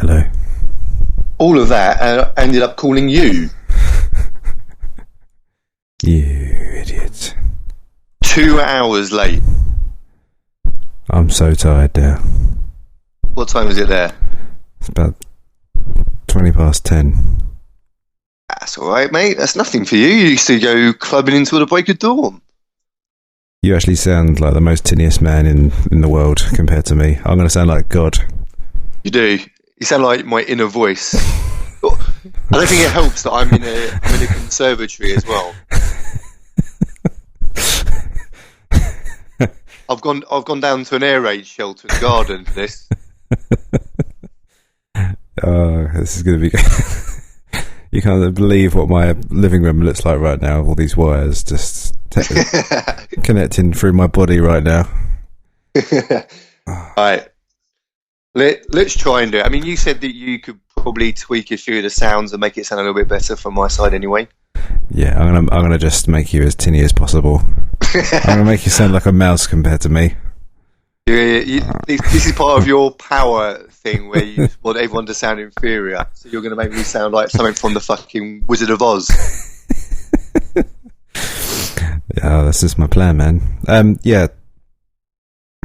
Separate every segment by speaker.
Speaker 1: Hello.
Speaker 2: All of that, and I ended up calling you.
Speaker 1: You idiot.
Speaker 2: 2 hours late.
Speaker 1: I'm so tired now.
Speaker 2: What time is it there?
Speaker 1: It's about 20 past 10.
Speaker 2: That's alright, mate. That's nothing for you. You used to go clubbing until the break of dawn.
Speaker 1: You actually sound like the most tinniest man in the world compared to me. I'm going to sound like God.
Speaker 2: You do. You sound like my inner voice. I don't think it helps that I'm in a conservatory as well. I've gone down to an air raid shelter and garden for this.
Speaker 1: Oh, this is going to be good. You can't believe what my living room looks like right now. All these wires just connecting through my body right now.
Speaker 2: Right. Let's try and do it. I mean, you said that you could probably tweak a few of the sounds and make it sound a little bit better from my side anyway.
Speaker 1: Yeah, I'm gonna just make you as tinny as possible. I'm gonna make you sound like a mouse compared to me.
Speaker 2: This is part of your power thing where you want everyone to sound inferior. So you're going to make me sound like something from the fucking Wizard of Oz.
Speaker 1: Yeah, this is my plan, man. Yeah.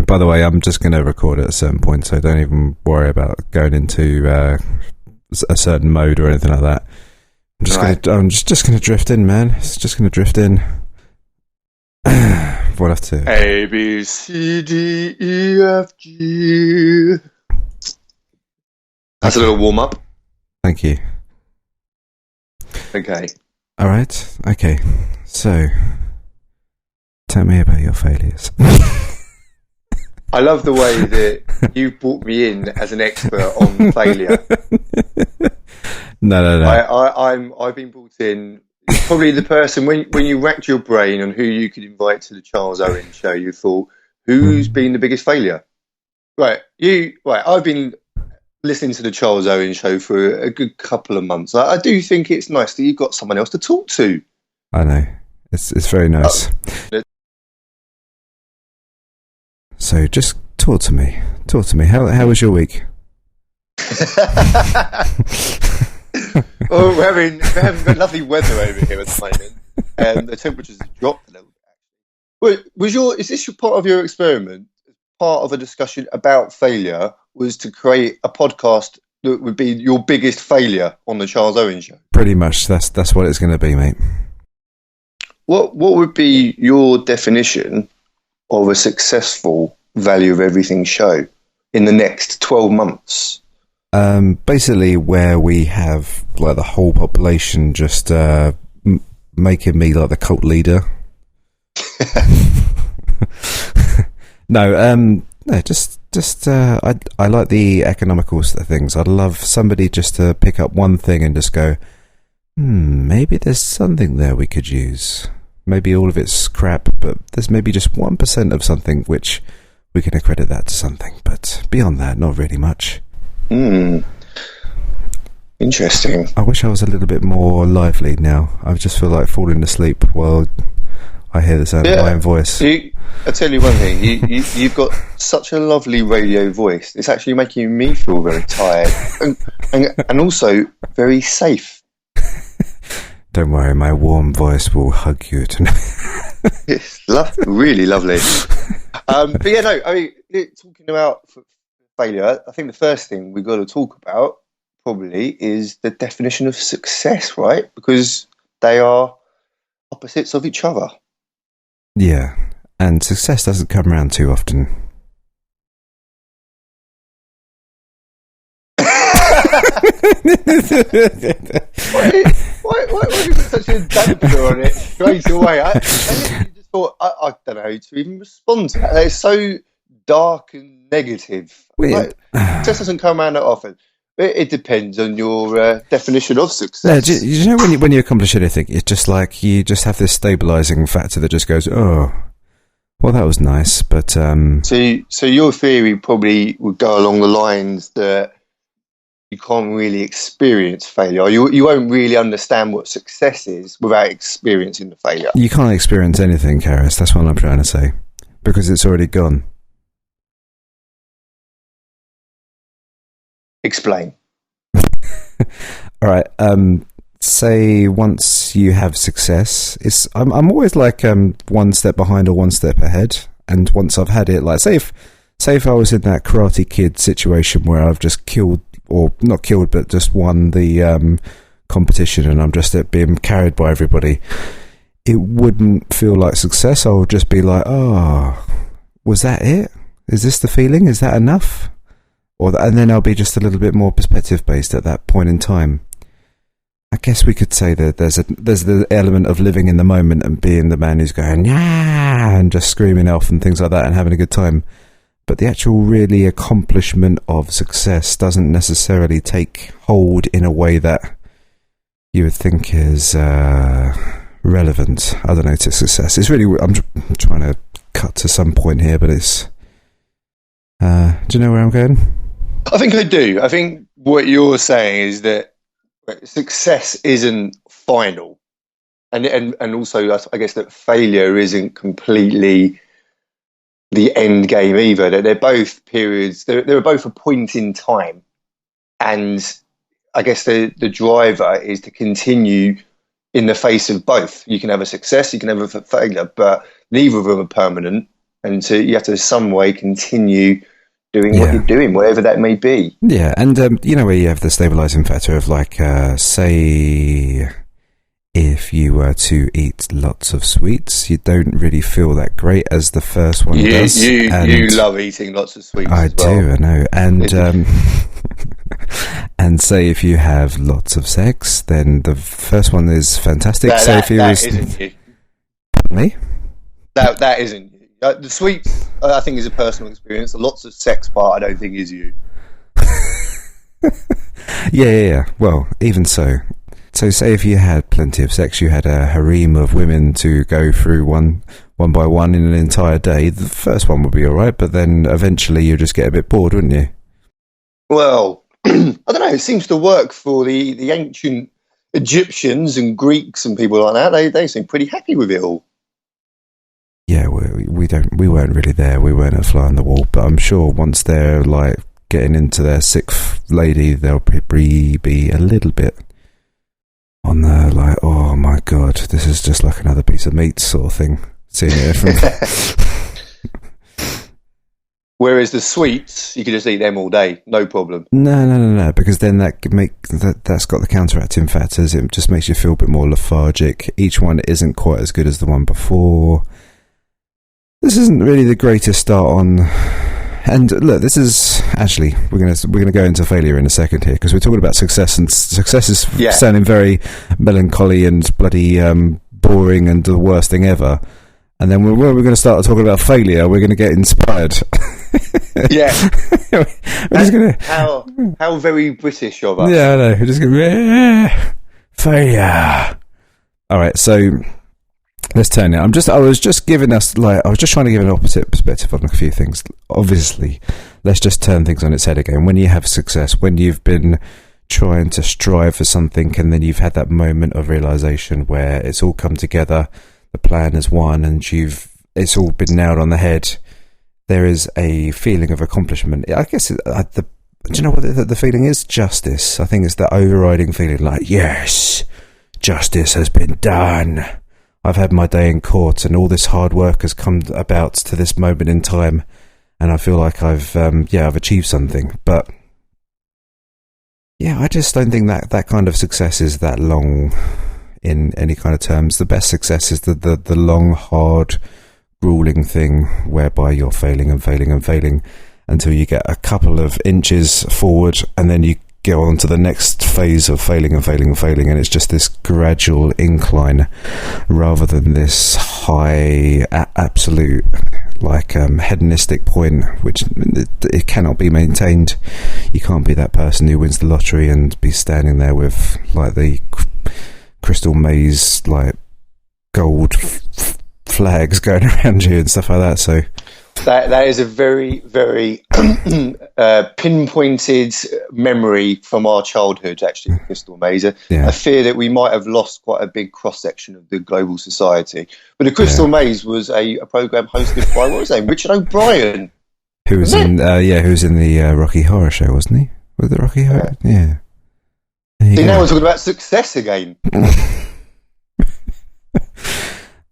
Speaker 1: By the way, I'm just going to record at a certain point, so don't even worry about going into a certain mode or anything like that. I'm just going to drift in, man. It's just going to drift in. We'll have to.
Speaker 2: A, B, C, D, E, F, G. That's a little warm up.
Speaker 1: Thank you.
Speaker 2: Okay.
Speaker 1: All right. Okay. So, tell me about your failures.
Speaker 2: I love the way that you brought me in as an expert on failure.
Speaker 1: No.
Speaker 2: I've been brought in. Probably the person when you racked your brain on who you could invite to the Charles Owen show, you thought, who's been the biggest failure? Right. I've been listening to the Charles Owen show for a good couple of months. I do think it's nice that you've got someone else to talk to.
Speaker 1: I know. It's very nice. So just talk to me. How was your week?
Speaker 2: Well, we're having lovely weather over here at the moment, and the temperatures have dropped a little bit. Is this part of your experiment? Part of a discussion about failure was to create a podcast that would be your biggest failure on the Charles Owen show.
Speaker 1: Pretty much, that's what it's going to be, mate.
Speaker 2: What would be your definition of a successful value of everything show in the next 12 months?
Speaker 1: Basically where we have like the whole population just making me like the cult leader. No, just I like the economical things. I'd love somebody just to pick up one thing and just go, maybe there's something there we could use. Maybe all of it's crap, but there's maybe just 1% of something which we can accredit that to something. But beyond that, not really much.
Speaker 2: Interesting.
Speaker 1: I wish I was a little bit more lively now. I just feel like falling asleep while I hear the sound of my own voice.
Speaker 2: I'll tell you one thing. You've got such a lovely radio voice. It's actually making me feel very tired and also very safe.
Speaker 1: Don't worry, my warm voice will hug you tonight.
Speaker 2: It's really lovely. But yeah, no, I mean, talking about failure, I think the first thing we've got to talk about probably is the definition of success, right? Because they are opposites of each other.
Speaker 1: Yeah, and success doesn't come around too often.
Speaker 2: Why have you put such a damper on it straight away? I just thought, I don't know how to even respond to that. It's so dark and negative.
Speaker 1: Weird.
Speaker 2: Success doesn't come around that often. It depends on your definition of success.
Speaker 1: No, you know when you accomplish anything, it's just like you just have this stabilising factor that just goes, oh, well, that was nice, but...
Speaker 2: So your theory probably would go along the lines that you can't really experience failure. You won't really understand what success is without experiencing the failure.
Speaker 1: You can't experience anything, Karis. That's what I'm trying to say. Because it's already gone.
Speaker 2: Explain.
Speaker 1: All right. Say once you have success, I'm always like one step behind or one step ahead. And once I've had it, like say if I was in that Karate Kid situation where I've just killed, or not killed, but just won the competition, and I'm just being carried by everybody, it wouldn't feel like success. I would just be like, oh, was that it? Is this the feeling? Is that enough? And then I'll be just a little bit more perspective based at that point in time. I guess we could say that there's the element of living in the moment and being the man who's going, yeah, and just screaming off and things like that and having a good time. But the actual really accomplishment of success doesn't necessarily take hold in a way that you would think is relevant, I don't know, to success. It's really, I'm trying to cut to some point here, but it's, do you know where I'm going?
Speaker 2: I think I do. I think what you're saying is that success isn't final, and also I guess that failure isn't completely the end game either. That they're both periods. They're both a point in time, and I guess the driver is to continue in the face of both. You can have a success, you can have a failure, but neither of them are permanent, and so you have to in some way continue doing what you're doing, whatever that may be.
Speaker 1: Yeah, and you know where you have the stabilising factor of like, say, if you were to eat lots of sweets, you don't really feel that great as the first one does.
Speaker 2: You love eating lots of sweets. I
Speaker 1: do, I know. And and say if you have lots of sex, then the first one is fantastic. That
Speaker 2: isn't you.
Speaker 1: Me?
Speaker 2: That isn't you. The sweets, I think, is a personal experience. The lots of sex part, I don't think, is you.
Speaker 1: Yeah. Well, even so. So say if you had plenty of sex, you had a harem of women to go through one by one in an entire day, the first one would be all right, but then eventually you'd just get a bit bored, wouldn't you?
Speaker 2: Well, I don't know. It seems to work for the ancient Egyptians and Greeks and people like that. They seem pretty happy with it all.
Speaker 1: Yeah, we weren't really there. We weren't a fly on the wall, but I'm sure once they're like getting into their sixth lady, they'll probably be a little bit on the like, oh my god, this is just like another piece of meat sort of thing. Seeing it from
Speaker 2: Whereas the sweets, you could just eat them all day, no problem.
Speaker 1: No, because then that's got the counteracting factors. It just makes you feel a bit more lethargic. Each one isn't quite as good as the one before. This isn't really the greatest start on. And look, this is actually we're gonna go into failure in a second here, because we're talking about success, and success is sounding very melancholy and bloody boring and the worst thing ever. And then when we're going to start talking about failure, we're going to get inspired.
Speaker 2: Yeah,
Speaker 1: we're just going
Speaker 2: to how very British of us.
Speaker 1: Yeah, I know. We're just going to failure. All right, so let's turn it. I was just trying to give an opposite perspective on a few things. Obviously, let's just turn things on its head again. When you have success, when you've been trying to strive for something, and then you've had that moment of realization where it's all come together, the plan is won, and it's all been nailed on the head, there is a feeling of accomplishment. I guess do you know what the feeling is? Justice. I think it's the overriding feeling, like, yes, justice has been done. I've had my day in court, and all this hard work has come about to this moment in time, and I feel like I've achieved something. But yeah, I just don't think that kind of success is that long in any kind of terms. The best success is the long, hard, grueling thing whereby you're failing and failing and failing until you get a couple of inches forward, and then you go on to the next phase of failing and failing and failing, and it's just this gradual incline rather than this high absolute hedonistic point, which it cannot be maintained. You can't be that person who wins the lottery and be standing there with like the crystal maze, like gold flags going around you and stuff like that. So
Speaker 2: that is a very, very pinpointed memory from our childhood, actually, crystal maze. I fear that we might have lost quite a big cross-section of the global society. But the crystal maze was a program hosted by, what was his name, Richard O'Brien.
Speaker 1: Who was in the Rocky Horror Show, wasn't he? Was it Rocky Horror? Yeah.
Speaker 2: See, now we're talking about success again.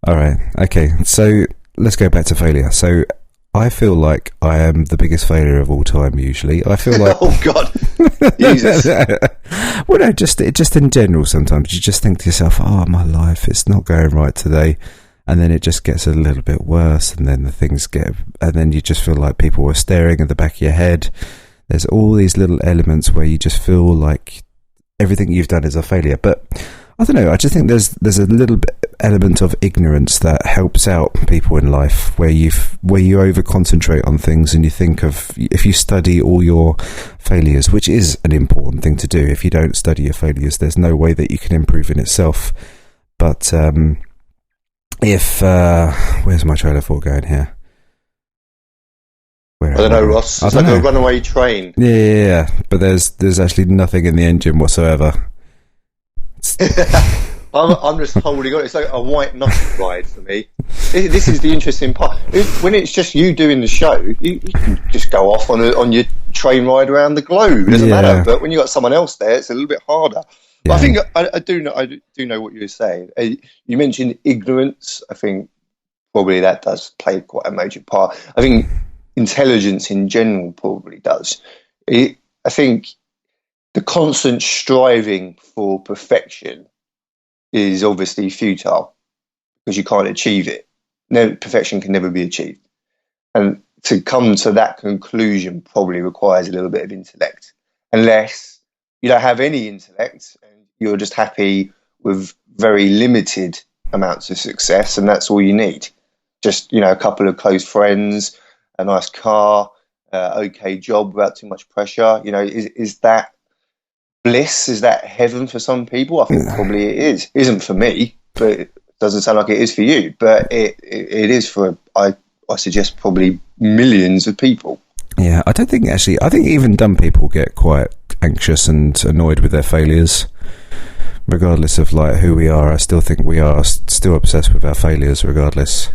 Speaker 1: All right. Okay. So let's go back to failure. So I feel like I am the biggest failure of all time. Usually, I feel like.
Speaker 2: Oh God, Jesus.
Speaker 1: Well, no, just in general. Sometimes you just think to yourself, "Oh, my life, it's not going right today," and then it just gets a little bit worse, and then and then you just feel like people are staring at the back of your head. There's all these little elements where you just feel like everything you've done is a failure. But I don't know, I just think there's a little bit element of ignorance that helps out people in life, where you over concentrate on things and you think of, if you study all your failures, which is an important thing to do. If you don't study your failures, there's no way that you can improve in itself. But where's my trailer for going here?
Speaker 2: I don't know, Ross. It's like a runaway train.
Speaker 1: Yeah. But there's actually nothing in the engine whatsoever.
Speaker 2: I'm just holding on. It's like a white knuckle ride for me. This is the interesting part. When it's just you doing the show, you can just go off on your train ride around the globe. It doesn't matter. But when you've got someone else there, it's a little bit harder. But I think I do know what you were saying. You mentioned ignorance. I think probably that does play quite a major part. I think intelligence in general probably does. I think the constant striving for perfection is obviously futile because you can't achieve it. No, perfection can never be achieved. And to come to that conclusion probably requires a little bit of intellect, unless you don't have any intellect and you're just happy with very limited amounts of success, and that's all you need. Just, a couple of close friends, a nice car, okay job without too much pressure. Is that bliss? Is that heaven for some people? I think probably it is. It isn't for me, but it doesn't sound like it is for you. But it is for, I suggest, probably millions of people.
Speaker 1: Yeah, I think even dumb people get quite anxious and annoyed with their failures. Regardless of who we are, I still think we are still obsessed with our failures regardless.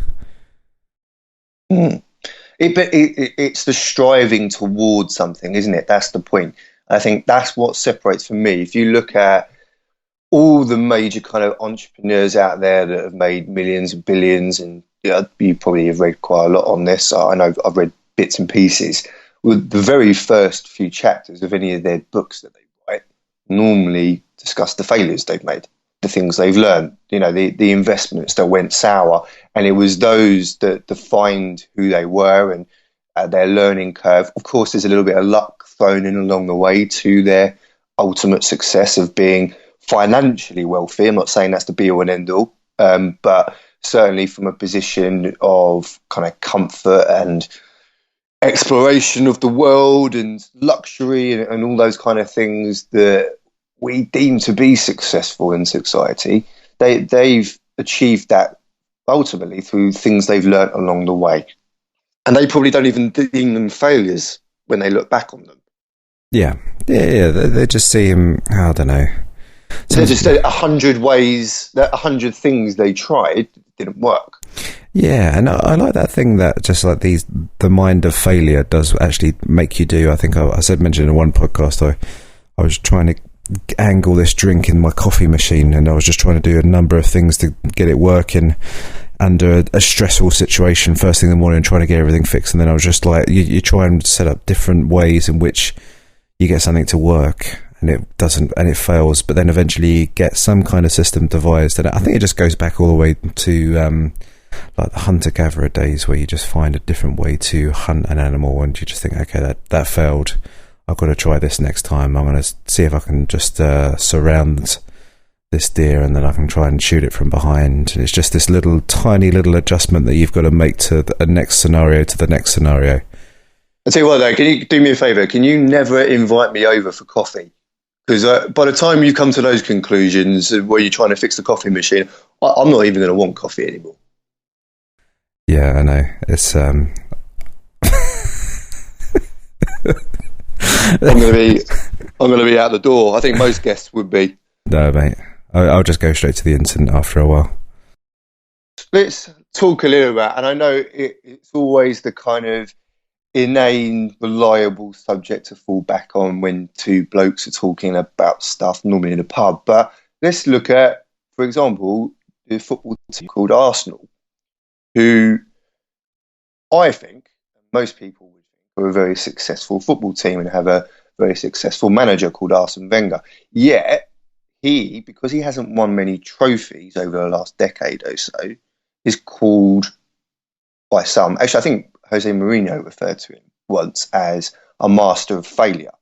Speaker 2: It's the striving towards something, isn't it? That's the point. I think that's what separates for me. If you look at all the major kind of entrepreneurs out there that have made millions and billions, and you probably have read quite a lot on this. I know I've read bits and pieces. With the very first few chapters of any of their books that they write normally discuss the failures they've made, the things they've learned, the investments that went sour. And it was those that defined who they were and their learning curve. Of course, there's a little bit of luck thrown in along the way to their ultimate success of being financially wealthy. I'm not saying that's the be all and end all, but certainly from a position of kind of comfort and exploration of the world and luxury and all those kind of things that we deem to be successful in society. They've achieved that ultimately through things they've learnt along the way. And they probably don't even deem them failures when they look back on them. Yeah.
Speaker 1: They just see them, I don't know.
Speaker 2: They're just 100 ways, that 100 things they tried didn't work.
Speaker 1: Yeah, and I like that thing that just like the mind of failure does actually make you do. I think I mentioned in one podcast, I was trying to angle this drink in my coffee machine, and I was just trying to do a number of things to get it working under a stressful situation first thing in the morning, trying to get everything fixed. And then I was just like, you try and set up different ways in which you get something to work, and it doesn't, and it fails, but then eventually you get some kind of system devised. And I think it just goes back all the way to like the hunter-gatherer days, where you just find a different way to hunt an animal, and you just think, okay, that failed, I've got to try this next time. I'm going to see if I can just surround this deer, and then I can try and shoot it from behind. And it's just this tiny little adjustment that you've got to make to the next scenario to the next scenario.
Speaker 2: I'll tell you what, though, can you do me a favour? Can you never invite me over for coffee? Because by the time you come to those conclusions where you're trying to fix the coffee machine, I'm not even going to want coffee anymore.
Speaker 1: Yeah, I know. It's
Speaker 2: I'm going to be out the door. I think most guests would be.
Speaker 1: No, mate. I'll just go straight to the internet after a while.
Speaker 2: Let's talk a little about, and I know it's always the kind of inane, reliable subject to fall back on when two blokes are talking about stuff, normally in a pub. But let's look at, for example, the football team called Arsenal, who I think most people would think are a very successful football team and have a very successful manager called Arsene Wenger. Yet, because he hasn't won many trophies over the last decade or so, is called by some, actually I think Jose Mourinho referred to him once as a master of failure,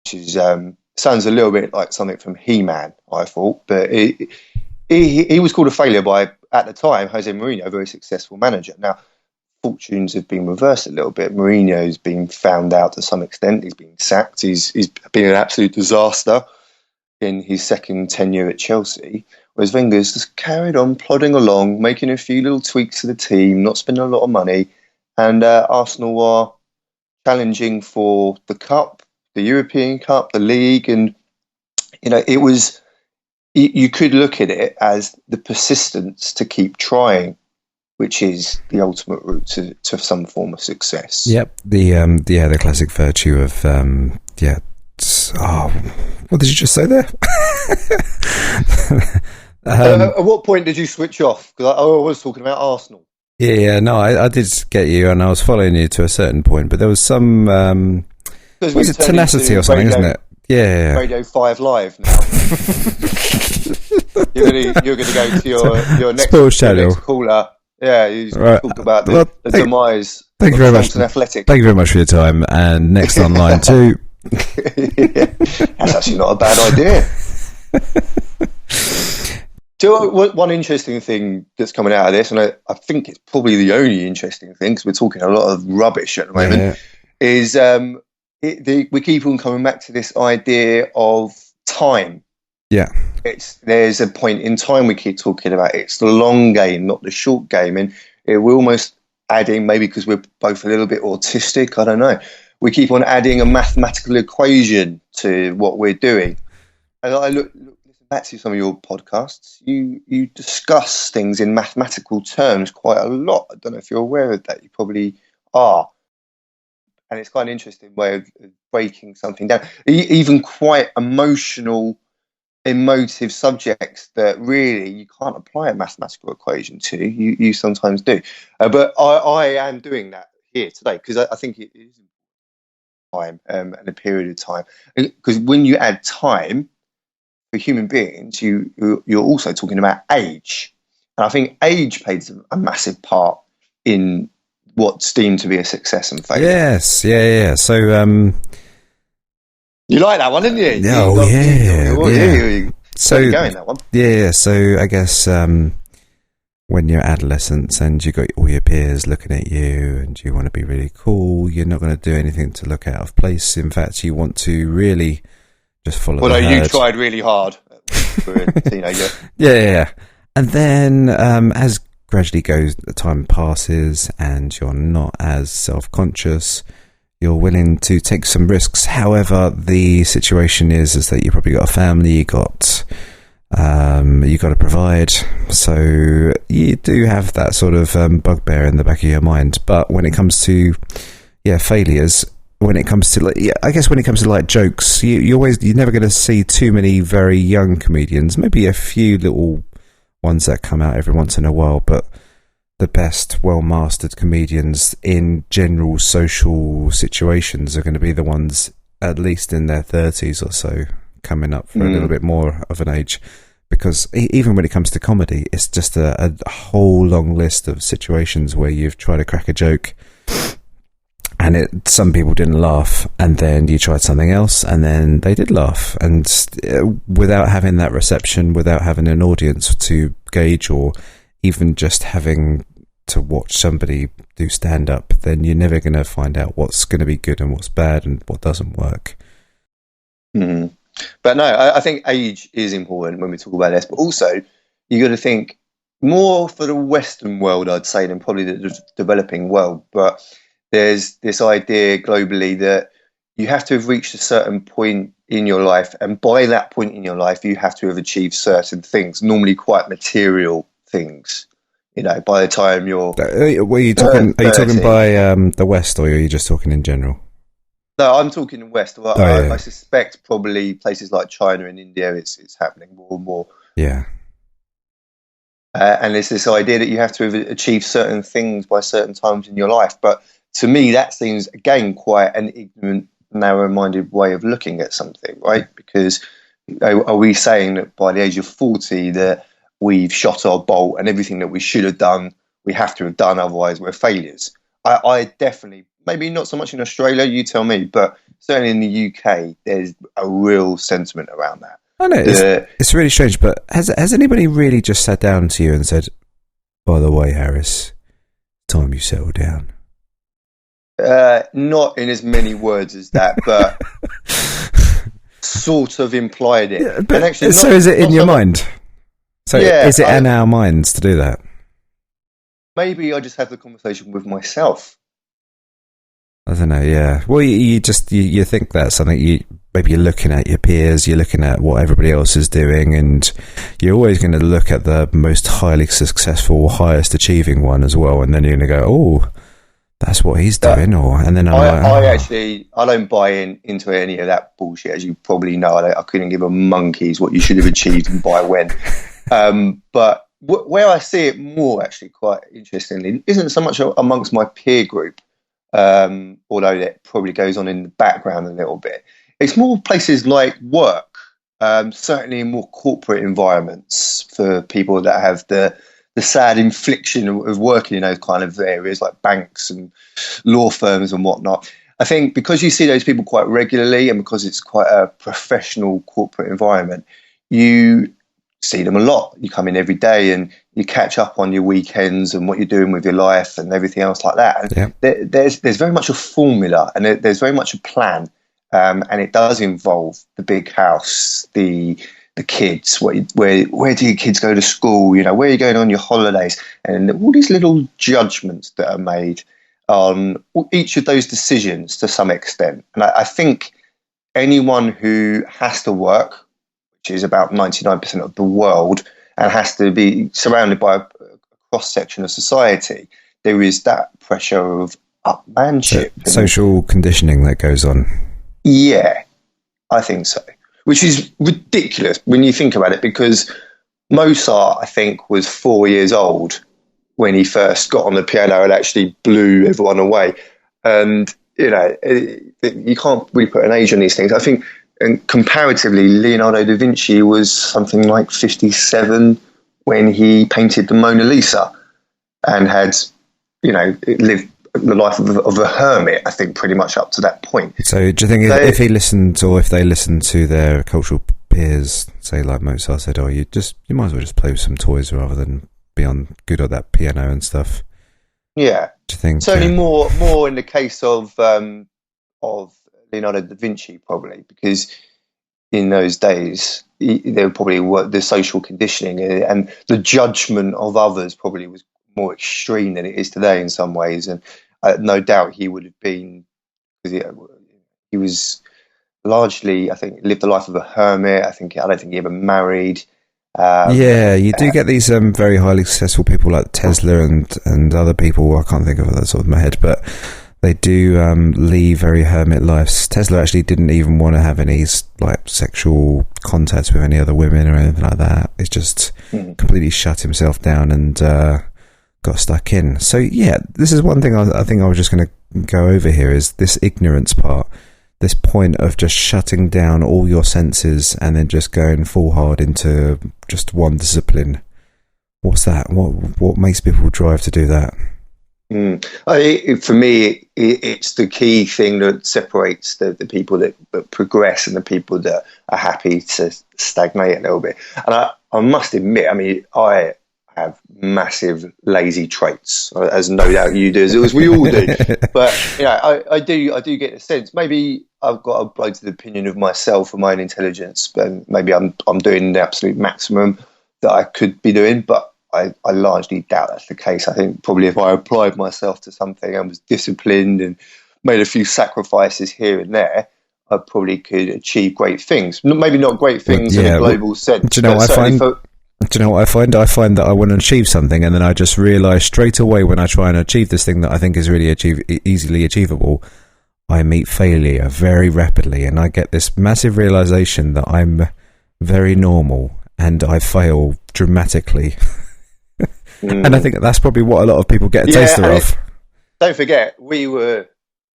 Speaker 2: which is sounds a little bit like something from He-Man, I thought, but he was called a failure by, at the time, Jose Mourinho, a very successful manager. Now, fortunes have been reversed a little bit. Mourinho's been found out to some extent. He's been sacked. He's been an absolute disaster in his second tenure at Chelsea, whereas Wenger's just carried on plodding along, making a few little tweaks to the team, not spending a lot of money, and Arsenal are challenging for the Cup, the European Cup, the League, and it was, you could look at it as the persistence to keep trying, which is the ultimate route to some form of success.
Speaker 1: Yep, the classic virtue of what did you just say there?
Speaker 2: At what point did you switch off? Because I was talking about Arsenal.
Speaker 1: Yeah, no, I did get you, and I was following you to a certain point, but there was some was it tenacity or something, isn't it? Yeah.
Speaker 2: Radio 5 Live now. you're going to go to your next caller. Yeah, you talk about the demise
Speaker 1: Thank you very much.
Speaker 2: Athletic.
Speaker 1: Thank you very much for your time. And next on line 2.
Speaker 2: That's actually not a bad idea. Do you know one interesting thing that's coming out of this, and I think it's probably the only interesting thing, because we're talking a lot of rubbish at the moment, is we keep on coming back to this idea of time.
Speaker 1: Yeah.
Speaker 2: There's a point in time we keep talking about. It's the long game, not the short game. And we're almost adding, maybe because we're both a little bit autistic, I don't know. We keep on adding a mathematical equation to what we're doing. And I listen back to some of your podcasts. You discuss things in mathematical terms quite a lot. I don't know if you're aware of that. You probably are. And it's quite an interesting way of breaking something down. Even quite emotive subjects that really you can't apply a mathematical equation to. You sometimes do. But I am doing that here today, because I think it is time and a period of time. Because when you add time for human beings, you're also talking about age. And I think age plays a massive part in what's deemed to be a success and failure.
Speaker 1: Yes, yeah. So,
Speaker 2: you like that one, didn't you?
Speaker 1: Yeah. So,
Speaker 2: going that one.
Speaker 1: Yeah, so I guess when you're adolescents and you got all your peers looking at you and you want to be really cool, you're not going to do anything to look out of place. In fact, you want to really just follow the herd.
Speaker 2: You tried really hard for a teenager.
Speaker 1: Yeah. And then as gradually time passes and you're not as self-conscious, you're willing to take some risks. However, the situation is that you've probably got a family, you got to provide, so you do have that sort of bugbear in the back of your mind. But when it comes to failures, when it comes to jokes, you're never going to see too many very young comedians. Maybe a few little ones that come out every once in a while, but the best, well-mastered comedians in general social situations are going to be the ones at least in their 30s or so, coming up for a little bit more of an age. Because even when it comes to comedy, it's just a whole long list of situations where you've tried to crack a joke and some people didn't laugh, and then you tried something else and then they did laugh. And without having that reception, without having an audience to gauge, or even just having to watch somebody do stand-up, then you're never going to find out what's going to be good and what's bad and what doesn't work.
Speaker 2: Mm-hmm. But no, I think age is important when we talk about this, but also you got to think more for the Western world, I'd say, than probably the developing world. But there's this idea globally that you have to have reached a certain point in your life, and by that point in your life, you have to have achieved certain things, normally quite material things. by the time you're
Speaker 1: were you talking? Are you
Speaker 2: 30.
Speaker 1: talking by the West, or are you just talking in general?
Speaker 2: No, I'm talking in West. Well,
Speaker 1: Yeah.
Speaker 2: I suspect probably places like China and India, it's happening more and more.
Speaker 1: Yeah.
Speaker 2: And it's this idea that you have to achieve certain things by certain times in your life. But to me, that seems, again, quite an ignorant, narrow-minded way of looking at something, right? Because are we saying that by the age of 40 that we've shot our bolt and everything that we should have done, we have to have done, otherwise we're failures? I definitely, maybe not so much in Australia, you tell me, but certainly in the UK, there's a real sentiment around that.
Speaker 1: I know it's really strange, but has anybody really just sat down to you and said, "By the way, Harris, time you settle down"?
Speaker 2: Not in as many words as that, but sort of implied it.
Speaker 1: Yeah, but,
Speaker 2: and actually,
Speaker 1: so is it in your mind? So is it in our minds to do that?
Speaker 2: Maybe I just had the conversation with myself.
Speaker 1: I don't know. Yeah. Well, you think that's something maybe you're looking at your peers, you're looking at what everybody else is doing, and you're always going to look at the most highly successful, highest achieving one as well, and then you're going to go, "Oh, that's what he's doing," and then
Speaker 2: I don't buy into any of that bullshit, as you probably know. I couldn't give a monkey's what you should have achieved and by when. But where I see it more, actually, quite interestingly, isn't so much amongst my peer group, although that probably goes on in the background a little bit. It's more places like work, certainly in more corporate environments for people that have the sad infliction of working in those kind of areas like banks and law firms and whatnot. I think because you see those people quite regularly and because it's quite a professional corporate environment, you see them a lot. You come in every day and you catch up on your weekends and what you're doing with your life and everything else like that. And there's very much a formula and there's very much a plan. And it does involve the big house, the kids, where do your kids go to school? Where are you going on your holidays? And all these little judgments that are made on each of those decisions to some extent. And I think anyone who has to work, which is about 99% of the world, and has to be surrounded by a cross-section of society, there is that pressure of upmanship.
Speaker 1: Social conditioning that goes on.
Speaker 2: Yeah, I think so. Which is ridiculous when you think about it, because Mozart, I think, was 4 years old when he first got on the piano and actually blew everyone away. And, you can't really put an age on these things. I think, and comparatively, Leonardo da Vinci was something like 57 when he painted the Mona Lisa and had, lived the life of a hermit, I think, pretty much up to that point.
Speaker 1: So do you think if he listened, or if they listened to their cultural peers, say like Mozart said, you might as well just play with some toys rather than be good at that piano and stuff? Yeah. Do you think
Speaker 2: certainly more in the case of Leonardo da Vinci, probably, because in those days there probably were the social conditioning and the judgment of others probably was more extreme than it is today in some ways, and no doubt he would have been, because he was largely, I think, lived the life of a hermit. I don't think he ever married.
Speaker 1: You do get these very highly successful people like Tesla and other people. I can't think of it that's off my head, but they do lead very hermit lives. Tesla actually didn't even want to have any like sexual contacts with any other women or anything like that. It's just completely shut himself down and got stuck in. So yeah, this is one thing I think I was just going to go over here, is this ignorance part, this point of just shutting down all your senses and then just going full hard into just one discipline. What's that? What makes people drive to do that?
Speaker 2: For me, it's the key thing that separates the people that progress and the people that are happy to stagnate a little bit. And I must admit, I have massive lazy traits, as no doubt you do, as we all do. But I do get a sense. Maybe I've got a bloated opinion of myself and my own intelligence, and maybe I'm doing the absolute maximum that I could be doing, but I largely doubt that's the case. I think probably if I applied myself to something and was disciplined and made a few sacrifices here and there, I probably could achieve great things. Maybe not great things in a global sense.
Speaker 1: Do you know what I find? Do you know what I find? I find that I want to achieve something, and then I just realise straight away when I try and achieve this thing that I think is really easily achievable, I meet failure very rapidly, and I get this massive realisation that I'm very normal and I fail dramatically. And I think that's probably what a lot of people get a taster of.
Speaker 2: Don't forget, we were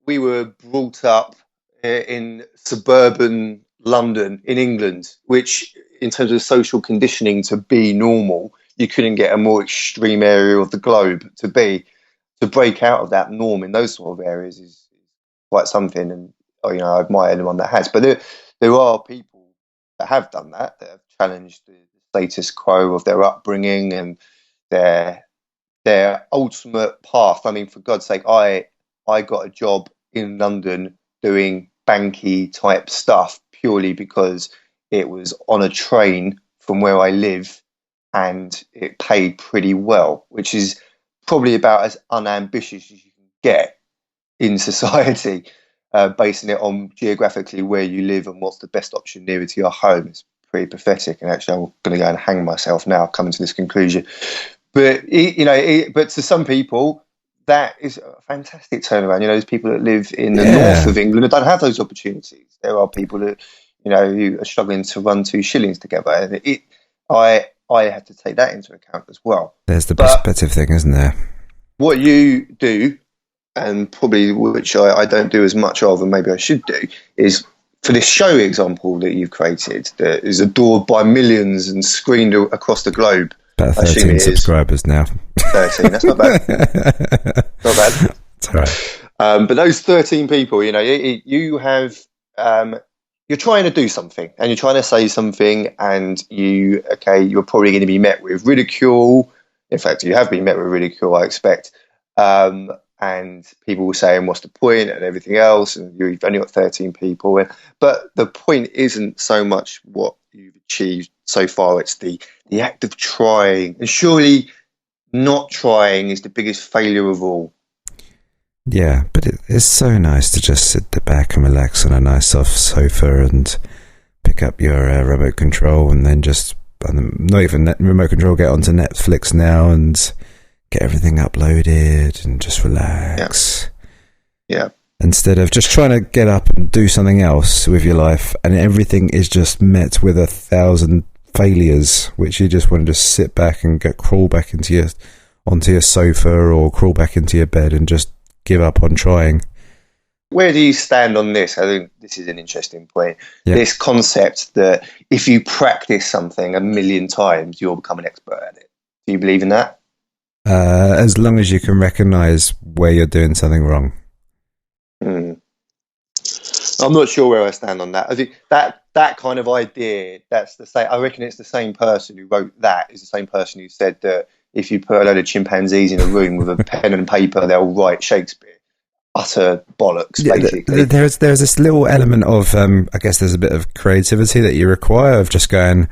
Speaker 2: brought up in suburban London in England, which in terms of social conditioning to be normal, you couldn't get a more extreme area of the globe to break out of that norm in those sort of areas is quite something. And I admire anyone that has. But there are people that have done that have challenged the status quo of their upbringing and their ultimate path. I mean, for God's sake, I got a job in London doing banky type stuff purely because it was on a train from where I live and it paid pretty well, which is probably about as unambitious as you can get in society, basing it on geographically where you live and what's the best option nearer to your home. It's pretty pathetic. And actually, I'm going to go and hang myself now, coming to this conclusion. But, but to some people, that is a fantastic turnaround. There's people that live in the north of England that don't have those opportunities. There are people that, who are struggling to run 2 shillings together. And I had to take that into account as well.
Speaker 1: There's the perspective thing, isn't there?
Speaker 2: What you do, and probably which I don't do as much of, and maybe I should do, is for this show example that you've created that is adored by millions and screened across the globe.
Speaker 1: About 13 subscribers now.
Speaker 2: 13, that's not bad. Not bad.
Speaker 1: It's all right.
Speaker 2: But those 13 people, you have... you're trying to do something and you're trying to say something and you're probably going to be met with ridicule. In fact, you have been met with ridicule, I expect. And people will say, what's the point and everything else? And you've only got 13 people. But the point isn't so much what you've achieved so far. It's the act of trying. And surely not trying is the biggest failure of all.
Speaker 1: Yeah, but it's so nice to just sit back and relax on a nice soft sofa and pick up your remote control and then just, not even remote control, get onto Netflix now and get everything uploaded and just relax.
Speaker 2: Yeah.
Speaker 1: Instead of just trying to get up and do something else with your life and everything is just met with 1,000 failures, which you just want to just sit back and crawl back onto your sofa or crawl back into your bed and just give up on trying.
Speaker 2: Where do you stand on this? I think this is an interesting point. Yeah. This concept that if you practice something 1,000,000 times, you'll become an expert at it. Do you believe in that?
Speaker 1: As long as you can recognise where you're doing something wrong.
Speaker 2: I'm not sure where I stand on that. I think that kind of idea, that's the same. I reckon it's the same person who wrote that is the same person who said that if you put a load of chimpanzees in a room with a pen and paper, they'll write Shakespeare. Utter bollocks, basically.
Speaker 1: There's this little element of, I guess there's a bit of creativity that you require of just going,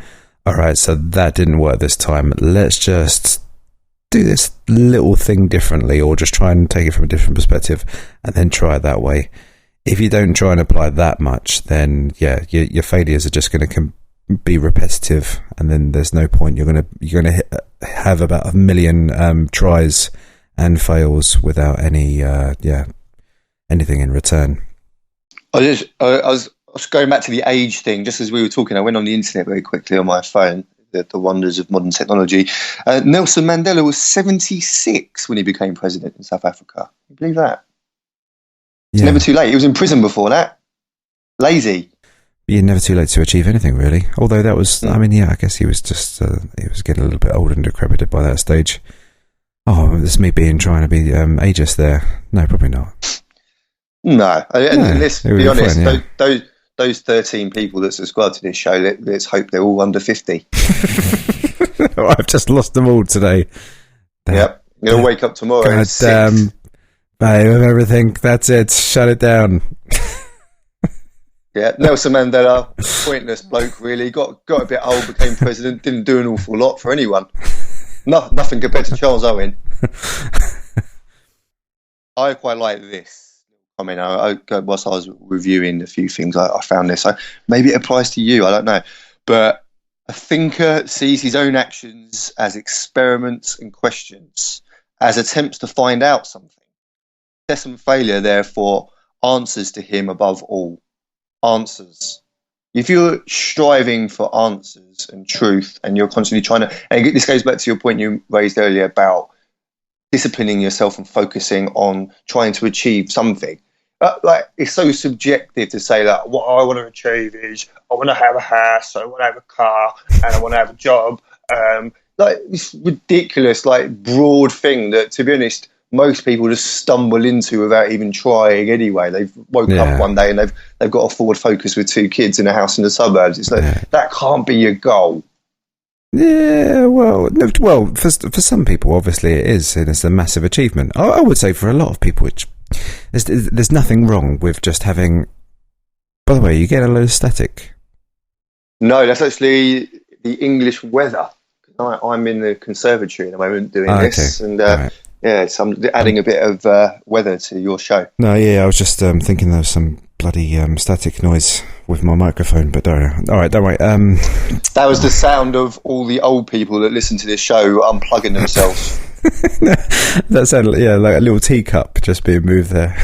Speaker 1: all right, so that didn't work this time. Let's just do this little thing differently or just try and take it from a different perspective and then try it that way. If you don't try and apply that much, then, your failures are just going to be repetitive, and then there's no point. You're gonna have about 1,000,000 tries and fails without any anything in return.
Speaker 2: I was going back to the age thing. Just as we were talking, I went on the internet very quickly on my phone. The wonders of modern technology. Nelson Mandela was 76 when he became president in South Africa. Can you believe that? It's never too late. He was in prison before that. Lazy.
Speaker 1: You're never too late to achieve anything, really. Although that was, I guess he was just, he was getting a little bit old and decrepit by that stage. Oh, this is me trying to be ageist there. No, probably not.
Speaker 2: No. Let's be honest, fun, those 13 people that subscribe to this show, let's hope they're all under 50.
Speaker 1: I've just lost them all today.
Speaker 2: Yep. You'll wake up tomorrow.
Speaker 1: God damn. Babe, of everything. That's it. Shut it down.
Speaker 2: Yeah, Nelson Mandela, pointless bloke, really. Got a bit old, became president, didn't do an awful lot for anyone. Nothing compared to Charles Owen. I quite like this. I mean, whilst I was reviewing a few things, I found this. Maybe it applies to you, I don't know. But A thinker sees his own actions as experiments and questions, as attempts to find out something. Success and failure, therefore, answers to him above all. Answers. If you're striving for answers and truth, and you're constantly trying to, and this goes back to your point you raised earlier about disciplining yourself and focusing on trying to achieve something. Like, it's so subjective to say that what I want to achieve is I want to have a house, I want to have a car, and I want to have a job. Like, this ridiculous, like, broad thing that, to be honest, most people just stumble into without even trying anyway. They've woken up one day and they've got a Ford Focus with 2 kids in a house in the suburbs. It's like, that can't be your goal.
Speaker 1: Yeah, well, for some people, obviously it is, and it's a massive achievement. I would say for a lot of people, there's nothing wrong with just having. By the way, you get a load of static.
Speaker 2: No, that's actually the English weather. I'm in the conservatory at the moment doing this, and yeah, so I'm adding a bit of weather to your show.
Speaker 1: No, yeah, I was just thinking there was some bloody static noise with my microphone, but all right, don't worry.
Speaker 2: That was the sound of all the old people that listen to this show unplugging themselves.
Speaker 1: That sounded like a little teacup just being moved there.